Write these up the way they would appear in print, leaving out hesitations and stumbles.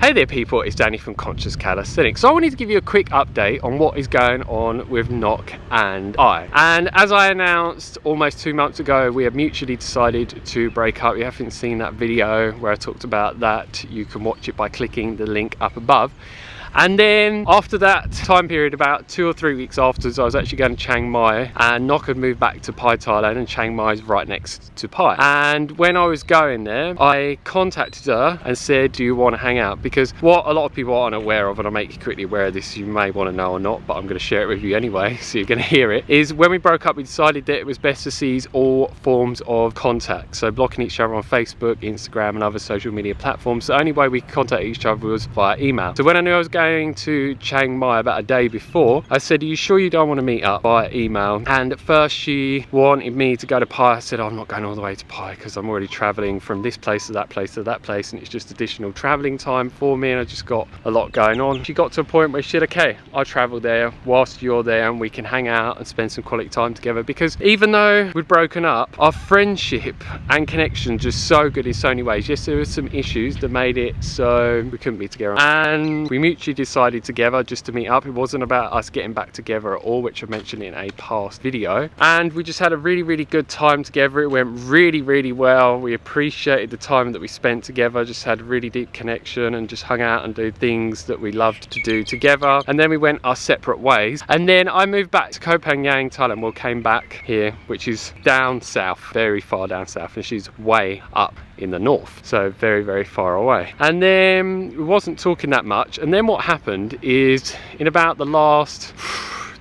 Hey there people, it's Danny from Conscious Calisthenics. So I wanted to give you a quick update on what is going on with Nock and I. And as I announced almost 2 months ago, we have mutually decided to break up. If you haven't seen that video where I talked about that, you can watch it by clicking the link up above. And then after that time period, about 2 or 3 weeks afterwards, I was actually going to Chiang Mai, and Nock had moved back to Pai, Thailand, and Chiang Mai is right next to Pai. And when I was going there, I contacted her and said, do you want to hang out? Because what a lot of people aren't aware of, and I'll make you quickly aware of this, you may want to know or not, but I'm going to share it with you anyway, so you're going to hear it, is when we broke up, we decided that it was best to cease all forms of contact. So blocking each other on Facebook, Instagram, and other social media platforms. The only way we could contact each other was via email. So when I knew I was going to Chiang Mai about a day before, I said, are you sure you don't want to meet up by email? And at first she wanted me to go to Pai. I said, oh, I'm not going all the way to Pai because I'm already traveling from this place to that place to that place, and it's just additional traveling time for me, and I just got a lot going on. She got to a point where she said, okay, I'll travel there whilst you're there and we can hang out and spend some quality time together, because even though we'd broken up, our friendship and connection just so good in so many ways. Yes, there were some issues that made it so we couldn't be together, and we mutually decided together just to meet up. It wasn't about us getting back together at all, which I mentioned in a past video, and we just had a really good time together. It went really well. We appreciated the time that we spent together, just had a really deep connection and just hung out and do things that we loved to do together. And then we went our separate ways, and then I moved back to Koh Phangan, Thailand. Well, came back here, which is down south, very far down south, and she's way up in the north, so very far away. And then we wasn't talking that much, and then what happened is in about the last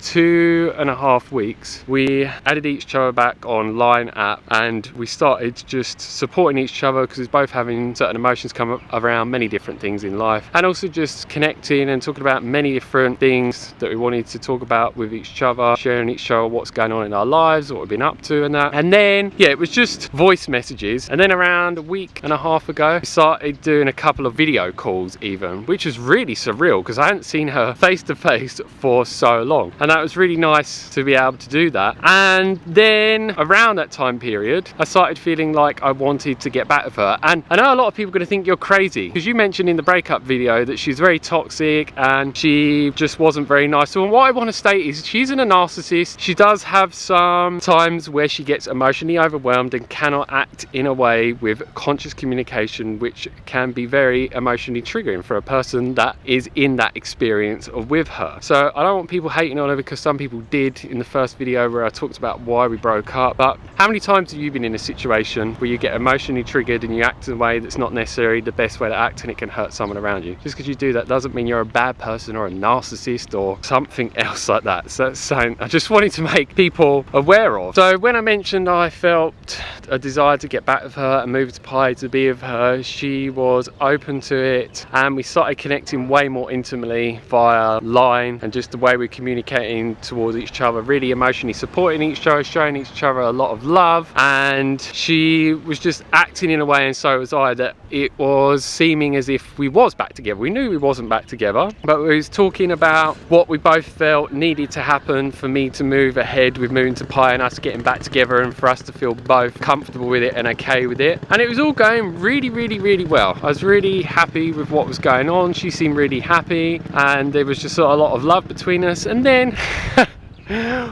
2.5 weeks we added each other back on Line app, and we started just supporting each other because we're both having certain emotions come up around many different things in life, and also just connecting and talking about many different things that we wanted to talk about with each other, sharing each other what's going on in our lives, what we've been up to and that. And then yeah, it was just voice messages, and then around a week and a half ago we started doing a couple of video calls even, which was really surreal because I hadn't seen her face to face for so long, and that was really nice to be able to do that. And then around that time period I started feeling like I wanted to get back with her, and I know a lot of people are going to think you're crazy because you mentioned in the breakup video that she's very toxic and she just wasn't very nice. So what I want to state is she's a narcissist. She does have some times where she gets emotionally overwhelmed and cannot act in a way with conscious communication, which can be very emotionally triggering for a person that is in that experience with her. So I don't want people hating on her, because some people did in the first video where I talked about why we broke up. But how many times have you been in a situation where you get emotionally triggered and you act in a way that's not necessarily the best way to act, and it can hurt someone around you? Just because you do that doesn't mean you're a bad person or a narcissist or something else like that. So that's something I just wanted to make people aware of. So when I mentioned I felt a desire to get back with her and move to Pai to be with her, she was open to it, and we started connecting way more intimately via Line, and just the way we're communicating towards each other, really emotionally supporting each other, showing each other a lot of love. And she was just acting in a way, and so was I, that it was seeming as if we was back together. We knew we wasn't back together, but we was talking about what we both felt needed to happen for me to move ahead with moving to Pai and us getting back together, and for us to feel both comfortable with it and okay with it. And it was all going really well. I was really happy with what was going on. She seemed really happy, and there was just a lot of love between us. And then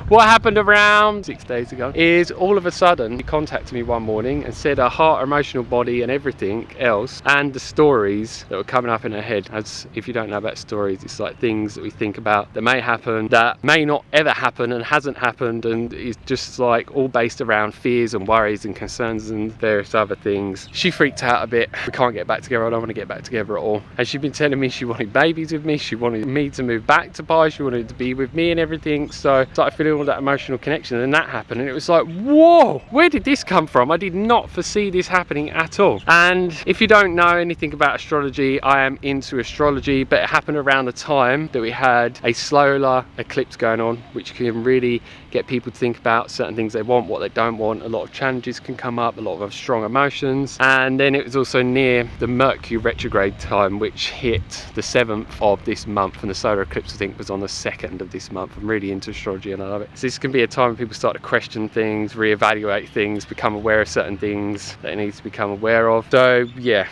what happened around 6 days ago is all of a sudden she contacted me one morning and said her heart, emotional body and everything else, and the stories that were coming up in her head. As if you don't know about stories, it's like things that we think about that may happen, that may not ever happen and hasn't happened, and it's just like all based around fears and worries and concerns and various other things. She freaked out a bit. We can't get back together. I don't want to get back together at all. And she'd been telling me she wanted babies with me. She wanted me to move back to Pai. She wanted to be with me and everything. So started feeling all that emotional connection, and then that happened, and it was like, whoa, where did this come from? I did not foresee this happening at all. And if you don't know anything about astrology, I am into astrology, but it happened around the time that we had a solar eclipse going on, which can really get people to think about certain things they want, what they don't want. A lot of challenges can come up, a lot of strong emotions. And then it was also near the Mercury retrograde time, which hit the 7th of this month, and the solar eclipse I think was on the 2nd of this month. I'm really into astrology astrology, and I love it. So this can be a time when people start to question things, reevaluate things, become aware of certain things that they need to become aware of. So yeah,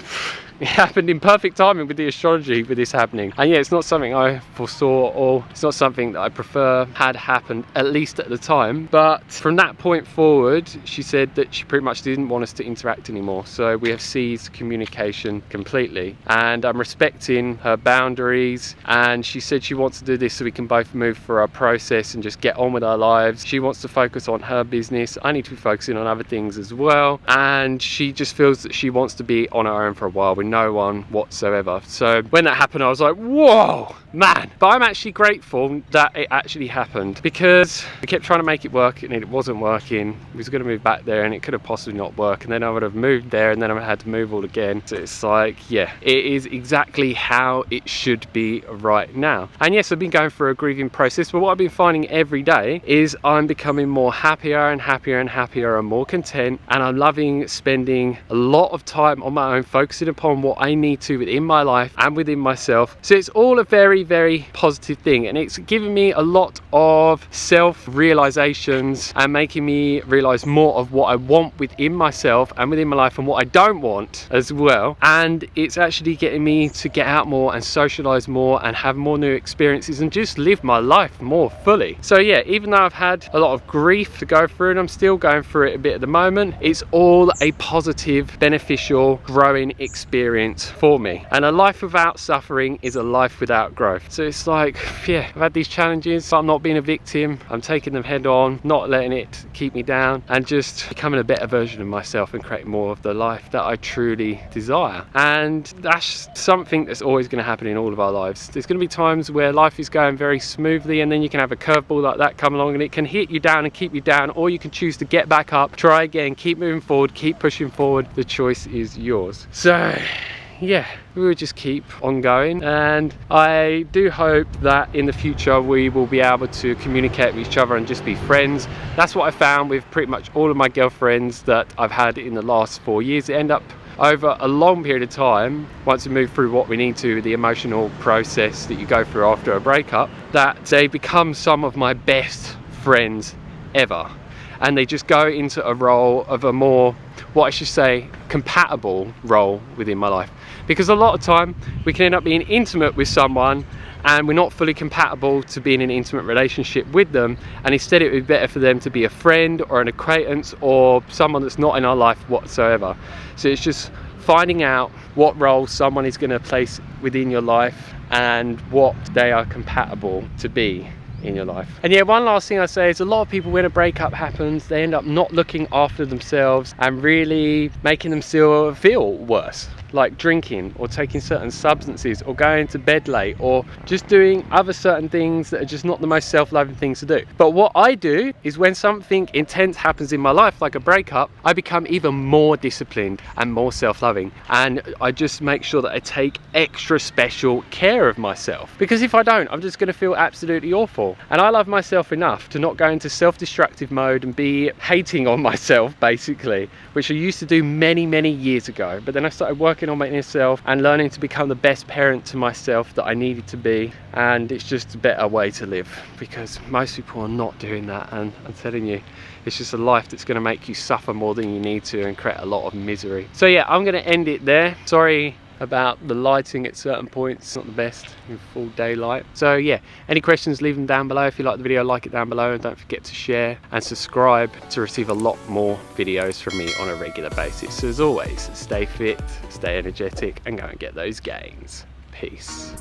it happened in perfect timing with the astrology, with this happening. And yeah, it's not something I foresaw, or it's not something that I prefer had happened, at least at the time. But from that point forward, she said that she pretty much didn't want us to interact anymore. So we have ceased communication completely. And I'm respecting her boundaries. And she said she wants to do this so we can both move through our process and just get on with our lives. She wants to focus on her business. I need to be focusing on other things as well. And she just feels that she wants to be on her own for a while with no one whatsoever. So when that happened, I was like, whoa, man. But I'm actually grateful that it actually happened, because we kept trying to make it work and it wasn't working. We was going to move back there and it could have possibly not worked, and then I would have moved there and then I had to move all again. So it's like, yeah, it is exactly how it should be right now. And yes, I've been going through a grieving process, but what I've been finding every day is I'm becoming more happier and happier and happier and more content, and I'm loving spending a lot of time on my own, focusing upon what I need to within my life and within myself. So it's all a very, very positive thing, and it's given me a lot of self-realizations and making me realize more of what I want within myself and within my life and what I don't want as well. And it's actually getting me to get out more and socialize more and have more new experiences and just live my life more fully. So yeah, even though I've had a lot of grief to go through, and I'm still going through it a bit at the moment, it's all a positive, beneficial, growing experience for me. And a life without suffering is a life without growth. So it's like, yeah, I've had these challenges, but I'm not being a victim. I'm taking them head on, not letting it keep me down, and just becoming a better version of myself and creating more of the life that I truly desire. And that's something that's always going to happen in all of our lives. There's going to be times where life is going very smoothly, and then you can have a curveball like that come along and it can hit you down and keep you down, or you can choose to get back up, try again, keep moving forward, keep pushing forward. The choice is yours. So yeah, we will just keep on going, and I do hope that in the future we will be able to communicate with each other and just be friends. That's what I found with pretty much all of my girlfriends that I've had in the last 4 years. They end up over a long period of time, once we move through what we need to, the emotional process that you go through after a breakup, that they become some of my best friends ever. And they just go into a role of a more, what I should say, compatible role within my life. Because a lot of time we can end up being intimate with someone and we're not fully compatible to be in an intimate relationship with them, and instead it would be better for them to be a friend or an acquaintance or someone that's not in our life whatsoever. So it's just finding out what role someone is going to place within your life and what they are compatible to be in your life. And yeah, one last thing I say is a lot of people, when a breakup happens, they end up not looking after themselves and really making themselves feel worse, like drinking or taking certain substances or going to bed late or just doing other certain things that are just not the most self-loving things to do. But what I do is when something intense happens in my life, like a breakup, I become even more disciplined and more self-loving, and I just make sure that I take extra special care of myself, because if I don't, I'm just going to feel absolutely awful. And I love myself enough to not go into self-destructive mode and be hating on myself, basically, which I used to do many years ago. But then I started working on myself and learning to become the best parent to myself that I needed to be, and it's just a better way to live, because most people are not doing that. And I'm telling you, it's just a life that's going to make you suffer more than you need to and create a lot of misery. So yeah, I'm going to end it there. Sorry about the lighting at certain points, it's not the best in full daylight. So yeah, any questions, leave them down below. If you like the video, like it down below, and don't forget to share and subscribe to receive a lot more videos from me on a regular basis. So as always, stay fit, stay energetic, and go and get those gains. Peace.